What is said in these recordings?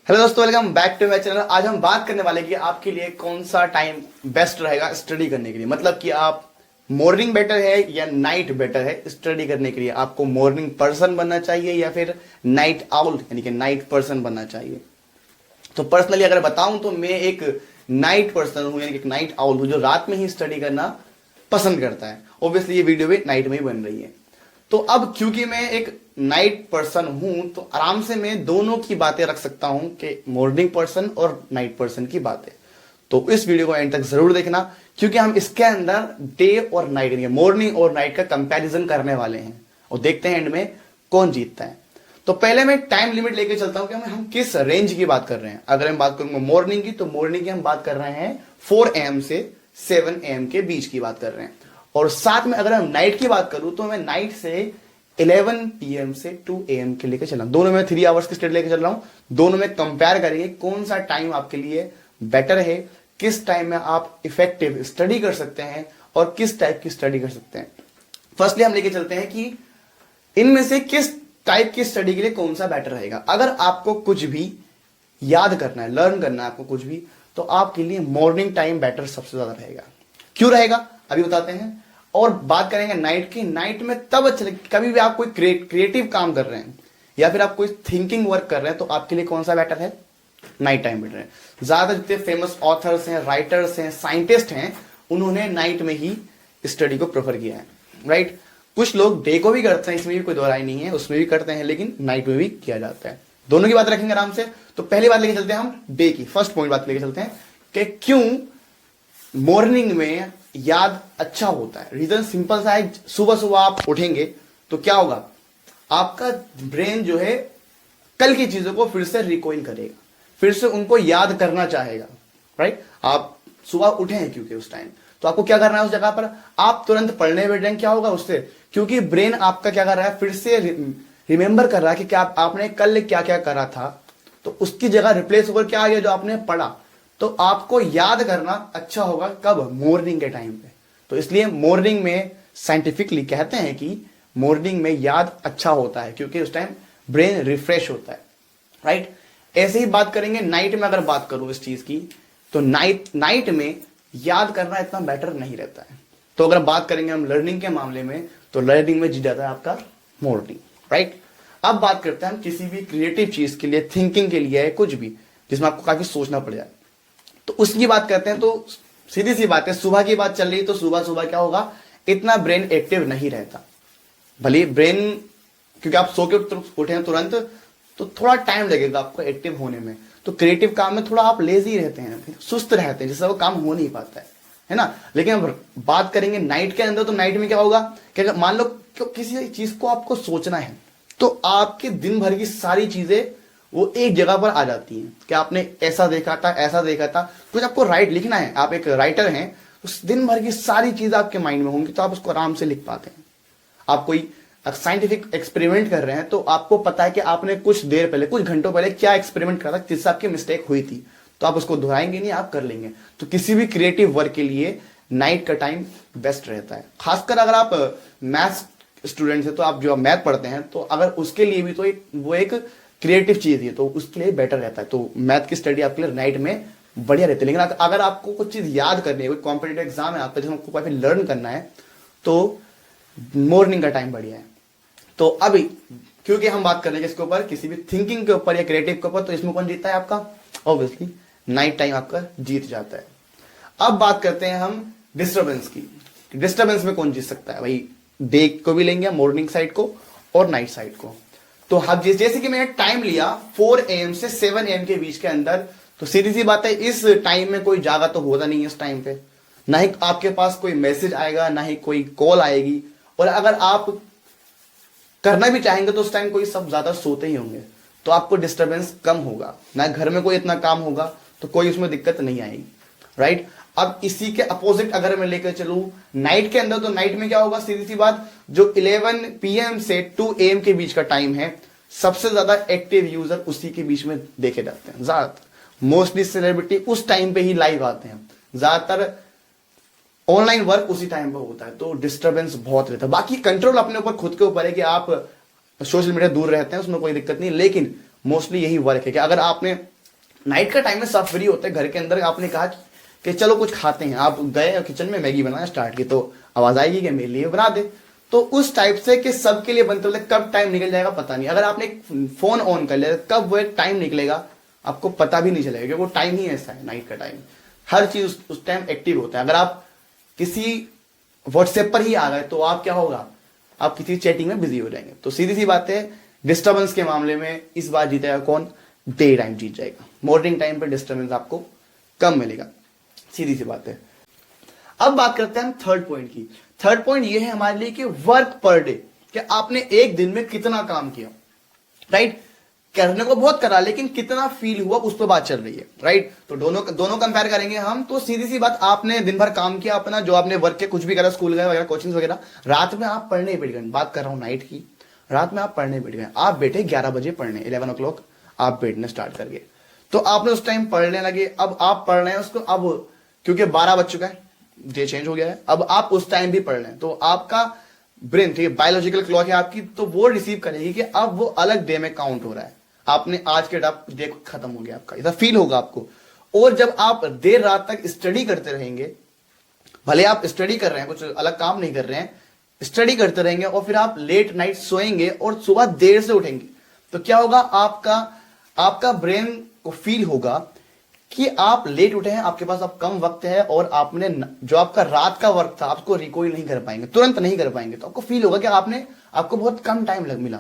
Hello दोस्तों, welcome back to my channel. आज हम बात करने वाले कि आपके लिए कौन सा टाइम बेस्ट रहेगा स्टडी करने के लिए। मतलब कि आप मॉर्निंग बेटर है या नाइट बेटर है स्टडी करने के लिए। आपको मॉर्निंग पर्सन बनना चाहिए या फिर नाइट आउल यानी कि नाइट पर्सन बनना चाहिए। तो पर्सनली अगर बताऊं तो मैं एक नाइट पर्सन हूं, यानी कि एक नाइट आउल हूं जो रात में ही स्टडी करना पसंद करता है। ऑब्वियसली ये वीडियो भी नाइट में ही बन रही है। तो अब क्योंकि मैं एक नाइट पर्सन हूं तो आराम से मैं दोनों की बातें रख सकता हूं कि मॉर्निंग पर्सन और नाइट पर्सन की बातें। तो इस वीडियो को एंड तक जरूर देखना क्योंकि हम इसके अंदर डे और नाइट यानी मॉर्निंग और नाइट का कंपैरिजन करने वाले हैं और देखते हैं एंड में कौन जीतता है। तो पहले मैं टाइम लिमिट लेके चलता हूं कि हम किस रेंज की बात कर रहे हैं। अगर मैं बात करूंगा मॉर्निंग की तो मॉर्निंग की हम बात कर रहे हैं 4 AM से 7 AM के बीच की बात कर रहे हैं। और साथ में अगर हम नाइट की बात करूं तो मैं नाइट से 11 PM से 2 AM के लेके चल रहा हूं। दोनों में 3 आवर्स की स्टडी लेके चल रहा हूं। दोनों में कंपेयर करेंगे कौन सा टाइम आपके लिए बेटर है, किस टाइम में आप इफेक्टिव स्टडी कर सकते हैं और किस टाइप की स्टडी कर सकते हैं। फर्स्टली हम लेके चलते हैं कि इनमें से किस टाइप की स्टडी के लिए कौन सा बेटर रहेगा। अगर आपको कुछ भी याद करना है, लर्न करना है आपको कुछ भी, तो आपके लिए मॉर्निंग टाइम बेटर सबसे ज्यादा रहेगा। क्यों रहेगा अभी बताते हैं। और बात करेंगे नाइट की। नाइट में तब अच्छा लगेगा कभी भी आप कोई क्रिएटिव काम कर रहे हैं या फिर आप कोई थिंकिंग वर्क कर रहे हैं तो आपके लिए कौन सा बेटर है, नाइट टाइम बेटर है। ज्यादातर जितने फेमस ऑथर्स हैं, राइटर्स हैं, साइंटिस्ट हैं, उन्होंने नाइट में ही स्टडी को प्रेफर किया है, राइट। कुछ लोग डे को भी करते हैं, इसमें भी कोई दो राय नहीं है, उसमें भी करते हैं, लेकिन नाइट में भी किया जाता है। दोनों की बात रखेंगे आराम से। तो पहली बात लेके चलते हैं हम डे की। फर्स्ट पॉइंट बात लेके चलते हैं कि क्यों मॉर्निंग में याद अच्छा होता है। रीजन सिंपल सा है, सुबह सुबह आप उठेंगे तो क्या होगा, आपका ब्रेन जो है कल की चीजों को फिर से रिकॉइल करेगा, फिर से उनको याद करना चाहेगा, राइट। आप सुबह उठे हैं क्योंकि उस टाइम, तो आपको क्या करना है उस जगह पर, आप तुरंत पढ़ने बैठ जाएंगे। क्या होगा उससे, क्योंकि ब्रेन आपका क्या कर रहा है, फिर से रिमेंबर कर रहा है कि क्या आपने कल क्या क्या करा था, तो उसकी जगह रिप्लेस होकर क्या आ गया जो आपने पढ़ा। तो आपको याद करना अच्छा होगा कब, मॉर्निंग के टाइम पे। तो इसलिए मॉर्निंग में साइंटिफिकली कहते हैं कि मॉर्निंग में याद अच्छा होता है क्योंकि उस टाइम ब्रेन रिफ्रेश होता है, राइट। ऐसे ही बात करेंगे नाइट में। अगर बात करूं इस चीज की तो नाइट में याद करना इतना बेटर नहीं रहता है। तो अगर बात करेंगे हम लर्निंग के मामले में तो लर्निंग में जीत जाता है आपका मॉर्निंग, राइट। अब बात करते हैं हम किसी भी क्रिएटिव चीज के लिए, थिंकिंग के लिए, कुछ भी जिसमें आपको काफी सोचना पड़ जाए तो उसकी बात करते हैं। तो सीधी सी बात है, सुबह की बात चल रही है तो सुबह सुबह क्या होगा, इतना ब्रेन एक्टिव नहीं रहता। भले ब्रेन, क्योंकि आप सो के उठे हैं तुरंत तो थोड़ा टाइम लगेगा आपको एक्टिव होने में। तो क्रिएटिव काम में थोड़ा आप लेजी रहते हैं, सुस्त रहते हैं, जिससे वो काम हो नहीं पाता है ना। लेकिन अब बात करेंगे नाइट के अंदर तो नाइट में क्या होगा कि मान लो किसी चीज को आपको सोचना है तो आपके दिन भर की सारी चीजें वो एक जगह पर आ जाती हैं कि आपने ऐसा देखा था, ऐसा देखा था। कुछ आपको लिखना है, आप एक राइटर हैं, उस दिन भर की सारी चीज आपके माइंड में होंगी तो आप उसको आराम से लिख पाते हैं। आप कोई साइंटिफिक एक्सपेरिमेंट कर रहे हैं तो आपको पता है कि आपने कुछ देर पहले, कुछ घंटों पहले क्या एक्सपेरिमेंट करा था जिससे आपकी मिस्टेक हुई थी, तो आप उसको दोहराएंगे नहीं, आप कर लेंगे। तो किसी भी क्रिएटिव वर्क के लिए नाइट का टाइम बेस्ट रहता है। खासकर अगर आप मैथ्स स्टूडेंट है तो आप जो मैथ पढ़ते हैं तो अगर उसके लिए भी तो वो एक क्रिएटिव चीज है तो उसके लिए बेटर रहता है। तो मैथ की स्टडी आपके लिए नाइट में बढ़िया रहती है। लेकिन अगर आपको कुछ चीज याद करनी है, कोई कॉम्पिटेटिव एग्जाम है आपका जिसमें आपको काफी लर्न करना है, तो मॉर्निंग का टाइम बढ़िया है। तो अभी क्योंकि हम बात कर रहे हैं इसके ऊपर, किसी भी थिंकिंग के ऊपर या क्रिएटिव के ऊपर, तो इसमें कौन जीतता है आपका, ऑब्वियसली नाइट टाइम आपका जीत जाता है। अब बात करते हैं हम डिस्टर्बेंस की। डिस्टर्बेंस में कौन जीत सकता है भाई, डे को भी लेंगे, मॉर्निंग साइड को और नाइट साइड को। तो हम जैसे कि मैंने टाइम लिया 4 AM से 7 AM के बीच के अंदर, तो सीधी सी बात है इस टाइम में कोई जागा तो होता नहीं है। इस टाइम पे ना ही आपके पास कोई मैसेज आएगा, ना ही कोई कॉल आएगी, और अगर आप करना भी चाहेंगे तो उस टाइम कोई सब ज्यादा सोते ही होंगे, तो आपको डिस्टर्बेंस कम होगा। ना घर में कोई इतना काम होगा तो कोई उसमें दिक्कत नहीं आएगी, राइट। अब इसी के अपोजिट अगर मैं लेकर चलूं नाइट के अंदर, तो नाइट में क्या होगा, सीधी सी बात, जो 11 PM से 2 AM के बीच का टाइम है, सबसे ज्यादा एक्टिव यूजर उसी के बीच में देखे जाते हैं। ज्यादातर मोस्टली सेलिब्रिटी उस टाइम पे ही लाइव आते हैं, ज्यादातर ऑनलाइन वर्क उसी टाइम पे होता है, तो डिस्टर्बेंस बहुत रहता है। बाकी कंट्रोल अपने ऊपर, खुद के ऊपर है कि आप सोशल मीडिया दूर रहते हैं, उसमें कोई दिक्कत नहीं। लेकिन मोस्टली यही वर्क है कि अगर आपने नाइट का टाइम में सब फ्री होते हैं घर के अंदर, आपने कहा कि चलो कुछ खाते हैं, आप गए किचन में मैगी बनाना स्टार्ट की, तो आवाज आएगी कि मेरे लिए बना दे। तो उस टाइप से कि सबके लिए बनते होते, कब टाइम निकल जाएगा पता नहीं। अगर आपने फोन ऑन कर लिया कब वो टाइम निकलेगा आपको पता भी नहीं चलेगा, क्योंकि वो टाइम ही ऐसा है, नाइट का टाइम हर चीज उस टाइम एक्टिव होता है। अगर आप किसी व्हाट्सएप पर ही आ गए तो आप क्या होगा, आप किसी चैटिंग में बिजी हो जाएंगे। तो सीधी सी बात है, डिस्टर्बेंस के मामले में इस बार जीतेगा कौन, डे टाइम जीत जाएगा। मॉर्निंग टाइम पे डिस्टर्बेंस आपको कम मिलेगा, सीधी सी बात है। अब बात करते हैं हम थर्ड पॉइंट की। थर्ड पॉइंट ये है हमारे लिए कि वर्क पर डे, कि आपने एक दिन में कितना काम किया, राइट। करने को बहुत करा लेकिन कितना फील हुआ उस पर बात चल रही है, राइट। तो दोनों कंपेयर करेंगे हम। तो सीधी सी बात, आपने दिन भर काम किया अपना, जो आपने वर्क के कुछ भी करा, स्कूल गए वगैरह, कोचिंग वगैरह, रात में आप पढ़ने बैठ गए, बात कर रहा हूं नाइट की, रात में आप पढ़ने बैठ गए, आप बैठे 11 बजे पढ़ने, 11 o'clock आप बैठने स्टार्ट कर गए। तो आपने उस टाइम पढ़ने लगे, अब आप पढ़ रहे हैं उसको, अब क्योंकि 12 बज चुका है, डे चेंज हो गया है, अब आप उस टाइम भी पढ़ रहे हैं, तो आपका ब्रेन, ठीक है, बायोलॉजिकल क्लॉक है आपकी, तो वो रिसीव करेगी कि अब वो अलग डे में काउंट हो रहा है, आपने आज के डे खत्म हो गया आपका, ऐसा फील होगा आपको। और जब आप देर रात तक स्टडी करते रहेंगे, भले आप स्टडी कर रहे हैं, कुछ अलग काम नहीं कर रहे हैं, स्टडी करते रहेंगे, और फिर आप लेट नाइट सोएंगे और सुबह देर से उठेंगे, तो क्या होगा, आपका ब्रेन को फील होगा कि आप लेट उठे हैं, आपके पास अब कम वक्त है, और आपने जो आपका रात का वर्क था आपको रिकॉइल नहीं कर पाएंगे, तुरंत नहीं कर पाएंगे, तो आपको फील होगा कि आपको बहुत कम टाइम मिला,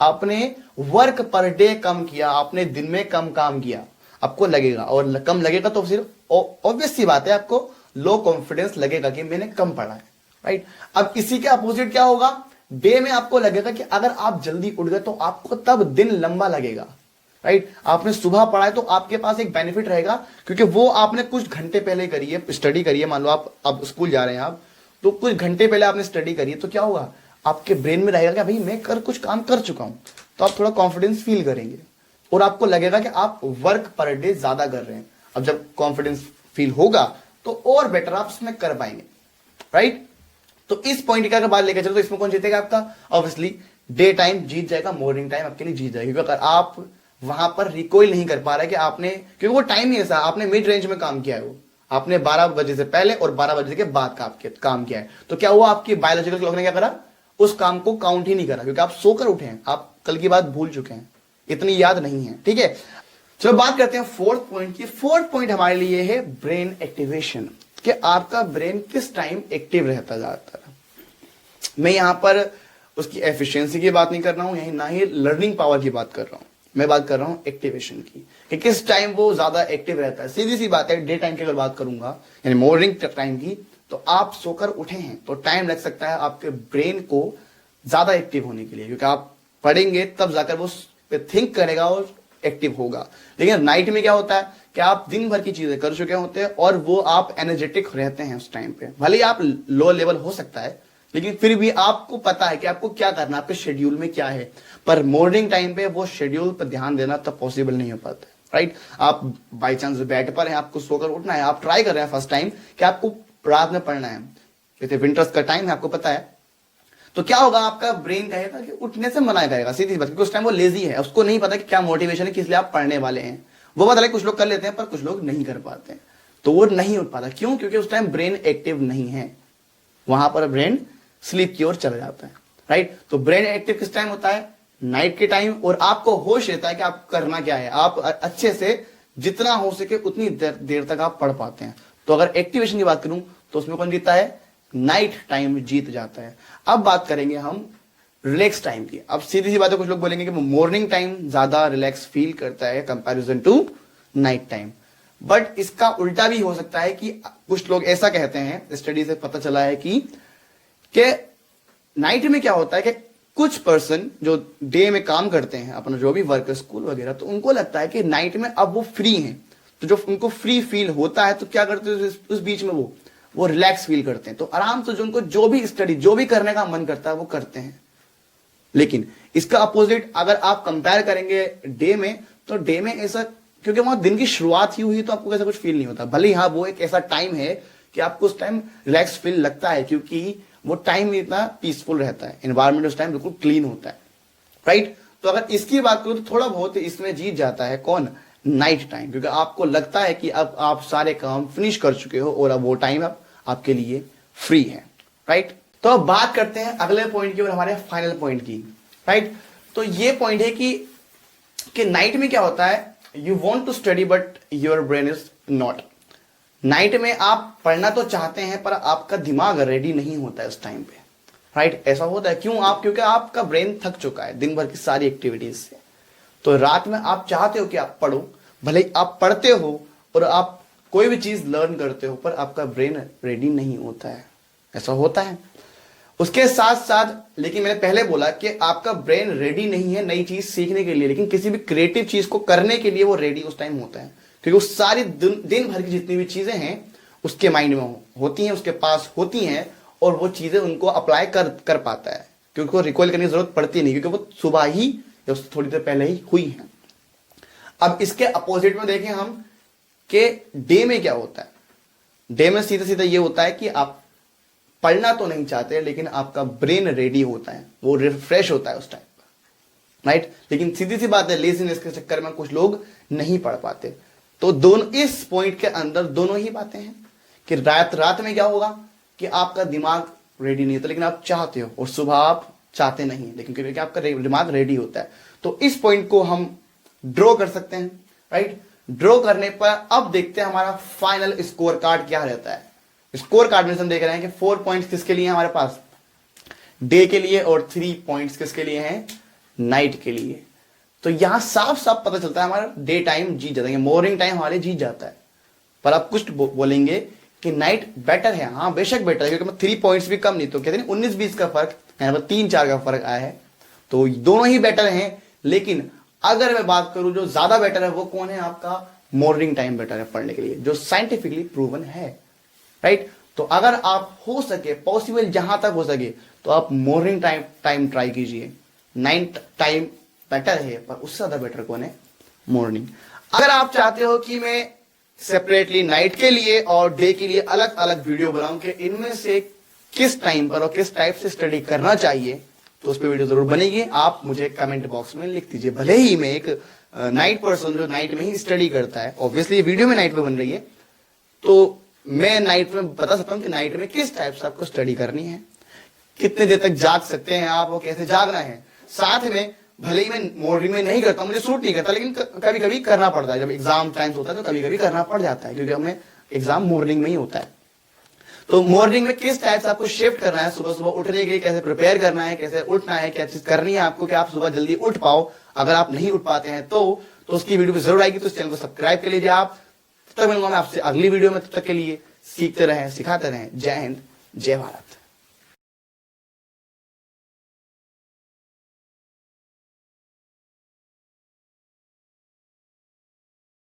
आपने वर्क पर डे कम किया, आपने दिन में कम काम किया, आपको लगेगा, और कम लगेगा तो सिर्फ ऑब्वियस सी बात है, आपको लो कॉन्फिडेंस लगेगा कि मैंने कम पढ़ा है, राइट। अब इसी के अपोजिट क्या होगा, डे में आपको लगेगा कि अगर आप जल्दी उठ गए तो आपको तब दिन लंबा लगेगा, राइट। आपने सुबह पढ़ा है तो आपके पास एक बेनिफिट रहेगा, क्योंकि वो आपने कुछ घंटे पहले करी है, स्टडी करी है, मान लो आप अब स्कूल जा रहे हैं आप, तो कुछ घंटे पहले आपने स्टडी करी है, तो क्या होगा, आपके ब्रेन में रहेगा कि भाई मैं कुछ काम कर चुका हूं, तो आप थोड़ा कॉन्फिडेंस फील करेंगे, और आपको लगेगा कि आप वर्क पर डे ज्यादा कर रहे हैं। अब जब कॉन्फिडेंस फील होगा तो और बेटर आप उसमें कर पाएंगे, राइट। तो इस पॉइंट का अगर बात लेकर चलो तो इसमें कौन जीतेगा आपका, ऑब्वियसली डे टाइम जीत जाएगा, मॉर्निंग टाइम आपके लिए जीत जाएगा, क्योंकि अगर आप वहां पर रिकॉइल नहीं कर पा रहे कि आपने, क्योंकि वो टाइम ही ऐसा, आपने मिड रेंज में काम किया है, वो आपने 12 बजे से पहले और 12 बजे के बाद काम किया है, तो क्या हुआ, आपकी बायोलॉजिकल क्लॉक ने क्या करा, उस काम को काउंट ही नहीं करा, क्योंकि आप सोकर उठे हैं, आप कल की बात भूल चुके हैं, इतनी याद नहीं है, ठीक है। चलो बात करते हैं फोर्थ पॉइंट की। फोर्थ पॉइंट हमारे लिए है ब्रेन एक्टिवेशन, कि आपका ब्रेन किस टाइम एक्टिव रहता ज्यादातर। मैं यहां पर उसकी एफिशिएंसी की बात नहीं कर रहा हूं, यही ना ही लर्निंग पावर की बात कर रहा हूं, मैं बात कर रहा हूं एक्टिवेशन की, कि किस टाइम वो ज्यादा एक्टिव रहता है। सीधी सी बात है, डे टाइम की अगर बात करूंगा, यानी मॉर्निंग टाइम की, तो आप सोकर उठे हैं तो टाइम लग सकता है आपके ब्रेन को ज्यादा एक्टिव होने के लिए, क्योंकि आप पढ़ेंगे तब जाकर वो थिंक करेगा और एक्टिव होगा। लेकिन नाइट में क्या होता है कि आप दिन भर की चीजें कर चुके होते हैं और वो आप एनर्जेटिक रहते हैं उस टाइम पे, भले ही आप लो लेवल हो सकता है, लेकिन फिर भी आपको पता है कि आपको क्या करना, आपके शेड्यूल में क्या है। पर मॉर्निंग टाइम पे वो शेड्यूल पर ध्यान देना तब पॉसिबल नहीं हो पाता, राइट। आप बाई चांस बेड पर हैं, आपको सोकर उठना है, आप ट्राई कर रहे हैं फर्स्ट टाइम कि आपको रात में पढ़ना है, जैसे विंटर्स का टाइम है, आपको पता है, तो क्या होगा, आपका ब्रेन कहेगा कि उठने से मना करेगा, सीधी बात, क्योंकि उस टाइम वो लेजी है, उसको नहीं पता कि क्या मोटिवेशन है, किस लिए आप पढ़ने वाले हैं। वो बात अलग, कुछ लोग कर लेते हैं पर कुछ लोग नहीं कर पाते हैं, तो वो नहीं उठ पाता, क्यों, क्योंकि उस टाइम ब्रेन एक्टिव नहीं है, वहां पर ब्रेन स्लीप की ओर चला जाता है, राइट। तो ब्रेन एक्टिव किस टाइम होता है, नाइट के टाइम, और आपको होश रहता है कि आप करना क्या है, आप अच्छे से जितना हो सके उतनी देर तक आप पढ़ पाते हैं। तो अगर एक्टिवेशन की बात करूं तो उसमें कौन जीतता है, नाइट टाइम जीत जाता है। अब बात करेंगे हम रिलैक्स टाइम की। अब सीधी सी बात है, कुछ लोग बोलेंगे कि मॉर्निंग टाइम ज्यादा रिलैक्स फील करता है comparison to night time, but इसका उल्टा भी हो सकता है कि कुछ लोग ऐसा कहते हैं, स्टडी से पता चला है कि नाइट में क्या होता है कि कुछ पर्सन जो डे में काम करते हैं अपना जो भी वर्क स्कूल वगैरह, तो उनको लगता है कि नाइट में अब वो फ्री हैं, तो जो उनको फ्री फील होता है तो क्या करते हैं, उस बीच में वो रिलैक्स फील करते हैं, तो आराम से जो उनको जो भी स्टडी जो भी करने का मन करता है वो करते हैं। लेकिन इसका अपोजिट अगर आप कंपेयर करेंगे डे में, तो डे में ऐसा, क्योंकि वहां दिन की शुरुआत ही हुई तो आपको ऐसा कुछ फील नहीं होता, भले ही हाँ वो एक ऐसा टाइम है कि आपको उस टाइम रिलैक्स फील लगता है, क्योंकि वो टाइम इतना पीसफुल रहता है, एनवायरमेंट उस टाइम बिल्कुल क्लीन होता है, राइट। तो अगर इसकी बात करूं तो थोड़ा बहुत इसमें जीत जाता है कौन, नाइट टाइम, क्योंकि आपको लगता है कि अब आप सारे काम फिनिश कर चुके हो और अब वो टाइम अब आपके लिए फ्री है, राइट। तो अब बात करते हैं अगले पॉइंट की और हमारे फाइनल पॉइंट की, राइट। तो ये पॉइंट है कि नाइट में क्या होता है, you want to study but your brain is not. Night में आप पढ़ना तो चाहते हैं पर आपका दिमाग रेडी नहीं होता है उस टाइम पे, राइट। ऐसा होता है क्यों? क्योंकि आपका ब्रेन थक चुका है दिन भर की सारी एक्टिविटीज से। तो रात में आप चाहते हो कि आप पढ़ो, भले ही आप पढ़ते हो और आप कोई भी चीज लर्न करते हो, पर आपका ब्रेन रेडी नहीं होता है, ऐसा होता है। उसके साथ साथ, लेकिन मैंने पहले बोला कि आपका ब्रेन रेडी नहीं है नई चीज सीखने के लिए, लेकिन किसी भी क्रिएटिव चीज को करने के लिए वो रेडी उस टाइम होता है, क्योंकि वो सारी दिन भर की जितनी भी चीजें हैं उसके माइंड में होती हैं, उसके पास होती हैं, और वो चीजें उनको अप्लाई कर पाता है, क्योंकि वो रिकॉल करने की जरूरत पड़ती नहीं, क्योंकि वो सुबह ही या उससे थोड़ी देर पहले ही हुई है। अब इसके अपोजिट में देखें हम कि डे में क्या होता है। डे में सीधा सीधा ये होता है कि आप पढ़ना तो नहीं चाहते, लेकिन आपका ब्रेन रेडी होता है, वो रिफ्रेश होता है उस टाइम पर, राइट। लेकिन सीधी सी बात है, लेजीनेस के चक्कर में कुछ लोग नहीं पढ़ पाते। तो दोनों इस पॉइंट के अंदर दोनों ही बातें हैं कि रात में क्या होगा कि आपका दिमाग रेडी नहीं होता, लेकिन आप चाहते हो, और सुबह आप चाहते नहीं, लेकिन क्योंकि आपका दिमाग रेडी होता है। तो इस पॉइंट को हम ड्रॉ कर सकते हैं, राइट। ड्रॉ करने पर अब देखते हैं हमारा फाइनल स्कोर कार्ड क्या रहता है। स्कोर कार्ड में हम देख रहे हैं कि 4 पॉइंट्स किसके लिए हैं हमारे पास, डे के लिए, और 3 पॉइंट्स किसके लिए हैं, नाइट के लिए। तो यहां साफ साफ पता चलता है हमारा डे टाइम जीत जाता है, मॉर्निंग टाइम हमारे जीत जाता है। पर आप कुछ बोलेंगे कि नाइट बेटर है। हाँ बेशक बेटर है, क्योंकि मैं 3 पॉइंट्स भी कम नहीं, तो कहते हैं 19-20 का फर्क, यहाँ पर 3-4 का फर्क आया है। तो दोनों ही बेटर हैं, लेकिन अगर मैं बात करूं जो ज्यादा बेटर है वो कौन है, आपका मॉर्निंग टाइम बेटर है पढ़ने के लिए, जो साइंटिफिकली प्रूवन है, राइट। तो अगर आप हो सके, पॉसिबल जहां तक हो सके, तो आप मॉर्निंग टाइम ट्राई कीजिए। नाइट टाइम बेटर है, पर उससे ज्यादा बेटर कौन है, मॉर्निंग। अगर आप चाहते हो कि मैं सेपरेटली नाइट के लिए और डे के लिए अलग अलग वीडियो बनाऊं कि इनमें से किस टाइम पर और किस टाइप से स्टडी करना चाहिए, तो उस पर वीडियो जरूर बनेगी। आप मुझे कमेंट बॉक्स में लिख दीजिए। भले ही मैं एक नाइट पर्सन जो नाइट में ही स्टडी करता है, ऑब्वियसली ये वीडियो में नाइट में बन रही है, तो मैं नाइट में बता सकता हूं कि नाइट में किस टाइप से आपको स्टडी करनी है, कितने देर तक जाग सकते हैं आप, और कैसे जागना है। साथ में भले ही मैं मॉर्निंग में नहीं करता, मुझे सूट नहीं करता, लेकिन कभी कभी करना पड़ता है। जब एग्जाम टाइम होता है तो कभी कभी करना पड़ जाता है, क्योंकि हमें एग्जाम मॉर्निंग में ही होता है। तो मॉर्निंग में किस टाइप से आपको शिफ्ट करना है, सुबह सुबह उठने के लिए कैसे प्रिपेयर करना है, कैसे उठना है, क्या चीज करनी है आपको कि आप सुबह जल्दी उठ पाओ। अगर आप नहीं उठ पाते हैं तो उसकी वीडियो भी जरूर आएगी, तो इस चैनल को सब्सक्राइब कर लीजिए आप। तब तक मिलूंगा मैं आपसे अगली वीडियो में, तब तक के लिए सीखते रहें, सिखाते रहें। जय हिंद, जय भारत।